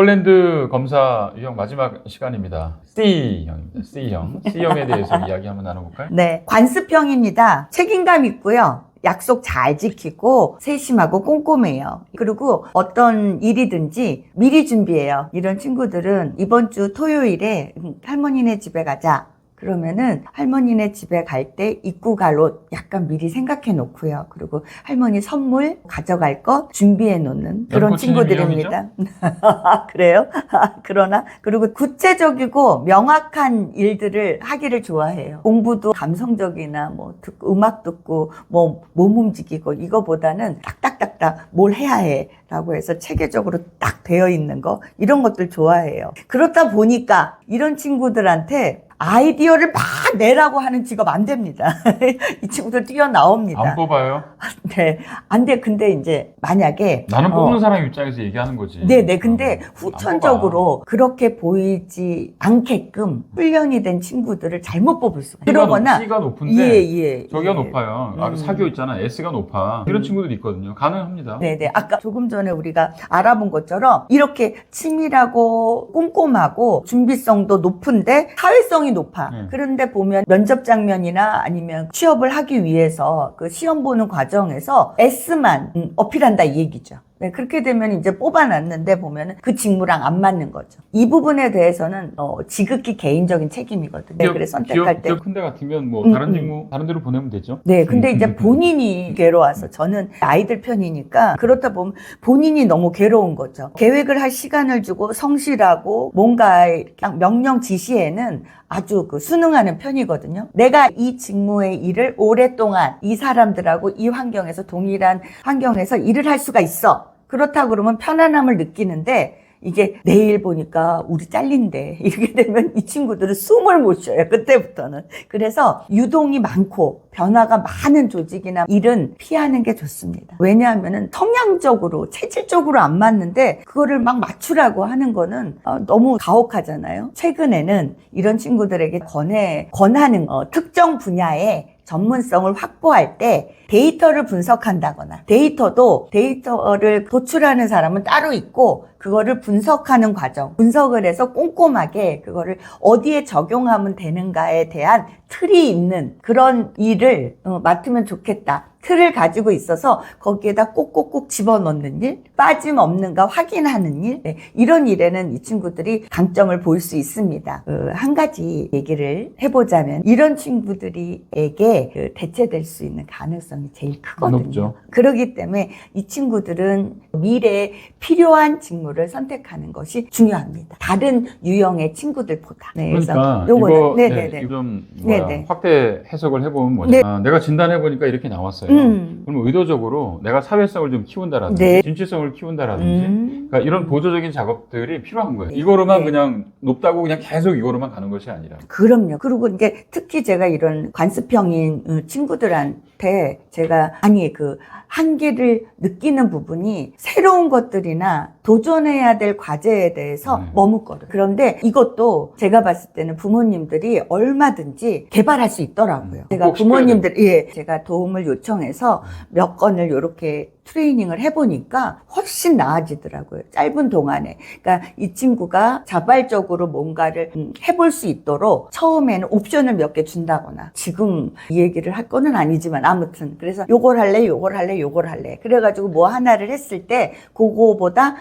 폴란드 검사 유형 마지막 시간입니다. C형입니다. C형. C형에 대해서 이야기 한번 나눠볼까요? 네, 관습형입니다. 책임감 있고요. 약속 잘 지키고 세심하고 꼼꼼해요. 그리고 어떤 일이든지 미리 준비해요. 이런 친구들은 이번 주 토요일에 할머니네 집에 가자. 그러면은 할머니네 집에 갈 때 입고 갈 옷 약간 미리 생각해 놓고요. 그리고 할머니 선물 가져갈 거 준비해 놓는 그런 친구들입니다. 그래요? 그러나 그리고 구체적이고 명확한 일들을 하기를 좋아해요. 공부도 감성적이나 뭐 음악 듣고 뭐 몸 움직이고 이거보다는 딱딱딱딱 뭘 해야 해 라고 해서 체계적으로 딱 되어 있는 거 이런 것들 좋아해요. 그렇다 보니까 이런 친구들한테 아이디어를 막 내라고 하는 직업 안 됩니다. 이 친구들 뛰어나옵니다. 안 뽑아요? 네. 안 돼. 근데 이제 만약에. 나는 뽑는 사람 입장에서 얘기하는 거지. 네네. 근데 후천적으로 그렇게 보이지 않게끔 훈련이 된 친구들을 잘못 뽑을 수가 있어요. 그러거나. C가 높은데. 예. 저기가 높아요. 사교 있잖아. S가 높아. 이런 친구들이 있거든요. 가능합니다. 네네. 아까 조금 전에 우리가 알아본 것처럼 이렇게 치밀하고 꼼꼼하고 준비성도 높은데 사회성이 높아. 그런데 보면 면접 장면이나 아니면 취업을 하기 위해서 그 시험 보는 과정에서 S만 어필한다 이 얘기죠. 네, 그렇게 되면 이제 뽑아놨는데 보면은 그 직무랑 안 맞는 거죠. 이 부분에 대해서는 지극히 개인적인 책임이거든요. 네, 그래서 선택할 때. 기업 큰 데 같으면 뭐 다른 직무 다른 데로 보내면 되죠. 네, 근데 이제 본인이 괴로워서 저는 아이들 편이니까 그렇다 보면 본인이 너무 괴로운 거죠. 계획을 할 시간을 주고 성실하고 뭔가 딱 명령 지시에는 아주 순응하는 편이거든요. 내가 이 직무의 일을 오랫동안 이 사람들하고 이 환경에서 동일한 환경에서 일을 할 수가 있어. 그렇다 그러면 편안함을 느끼는데 이게 내일 보니까 우리 잘린대. 이렇게 되면 이 친구들은 숨을 못 쉬어요. 그때부터는. 그래서 유동이 많고 변화가 많은 조직이나 일은 피하는 게 좋습니다. 왜냐하면은 성향적으로 체질적으로 안 맞는데 그거를 막 맞추라고 하는 거는 너무 가혹하잖아요. 최근에는 이런 친구들에게 권하는 특정 분야에 전문성을 확보할 때 데이터를 분석한다거나 데이터를 도출하는 사람은 따로 있고 그거를 분석하는 과정, 분석을 해서 꼼꼼하게 그거를 어디에 적용하면 되는가에 대한 틀이 있는 그런 일을 맡으면 좋겠다. 틀을 가지고 있어서 거기에다 꼭꼭꼭 집어넣는 일, 빠짐없는가 확인하는 일, 네, 이런 일에는 이 친구들이 강점을 볼 수 있습니다. 한 가지 얘기를 해보자면 이런 친구들에게 대체될 수 있는 가능성이 제일 크거든요. 높죠. 그렇기 때문에 이 친구들은 미래에 필요한 직무를 선택하는 것이 중요합니다. 다른 유형의 친구들보다. 네, 그러니까 요거는 이거 좀 네네. 확대 해석을 해보면 뭐냐. 네. 내가 진단해보니까 이렇게 나왔어요. 그러면 의도적으로 내가 사회성을 좀 키운다라든지 네. 진취성을 키운다라든지 그러니까 이런 보조적인 작업들이 필요한 거예요. 이거로만 네. 그냥 높다고 그냥 계속 이거로만 가는 것이 아니라. 그럼요. 그리고 이게 특히 제가 이런 관습형인 친구들한테 제가 한계를 느끼는 부분이 새로운 것들이나 도전해야 될 과제에 대해서 머뭇거려요. 그런데 이것도 제가 봤을 때는 부모님들이 얼마든지 개발할 수 있더라고요. 제가 제가 도움을 요청해서 몇 건을 이렇게 트레이닝을 해보니까 훨씬 나아지더라고요. 짧은 동안에. 그러니까 이 친구가 자발적으로 뭔가를 해볼 수 있도록 처음에는 옵션을 몇 개 준다거나 지금 이 얘기를 할 거는 아니지만 아무튼 그래서 요걸 할래 요걸 할래 그래가지고 뭐 하나를 했을 때 그거보다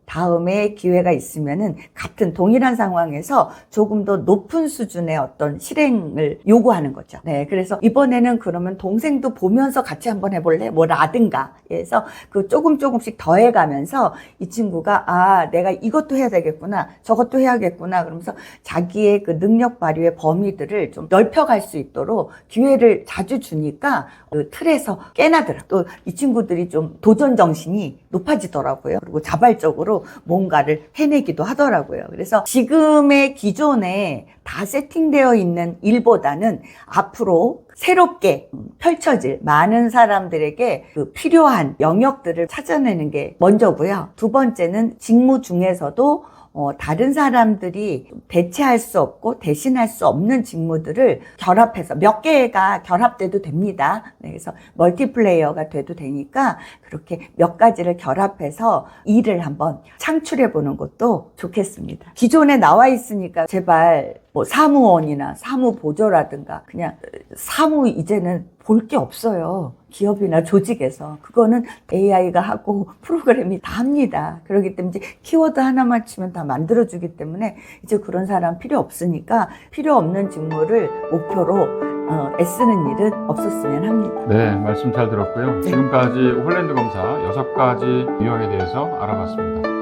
다음에 기회가 있으면은 같은 동일한 상황에서 조금 더 높은 수준의 어떤 실행을 요구하는 거죠. 네, 그래서 이번에는 그러면 동생도 보면서 같이 한번 해볼래? 뭐라든가 해서 조금씩 더해가면서 이 친구가 내가 이것도 해야 되겠구나, 저것도 해야겠구나 그러면서 자기의 그 능력 발휘의 범위들을 좀 넓혀갈 수 있도록 기회를 자주 주니까 그 틀에서 깨나더라. 또 이 친구들이 좀 도전 정신이 높아지더라고요. 그리고 자발적으로 뭔가를 해내기도 하더라고요. 그래서 지금의 기존에 다 세팅되어 있는 일보다는 앞으로 새롭게 펼쳐질 많은 사람들에게 필요한 영역들을 찾아내는 게 먼저고요. 두 번째는 직무 중에서도 다른 사람들이 대체할 수 없고 대신할 수 없는 직무들을 결합해서 몇 개가 결합돼도 됩니다. 네, 그래서 멀티플레이어가 돼도 되니까 그렇게 몇 가지를 결합해서 일을 한번 창출해 보는 것도 좋겠습니다. 기존에 나와 있으니까 제발 뭐 사무원이나 사무보조라든가 그냥 사무 이제는 볼 게 없어요. 기업이나 조직에서. 그거는 AI가 하고 프로그램이 다 합니다. 그렇기 때문에 이제 키워드 하나만 치면 다 만들어주기 때문에 이제 그런 사람 필요 없으니까 필요 없는 직무를 목표로 애쓰는 일은 없었으면 합니다. 네, 말씀 잘 들었고요. 네. 지금까지 홀랜드 검사 6가지 유형에 대해서 알아봤습니다.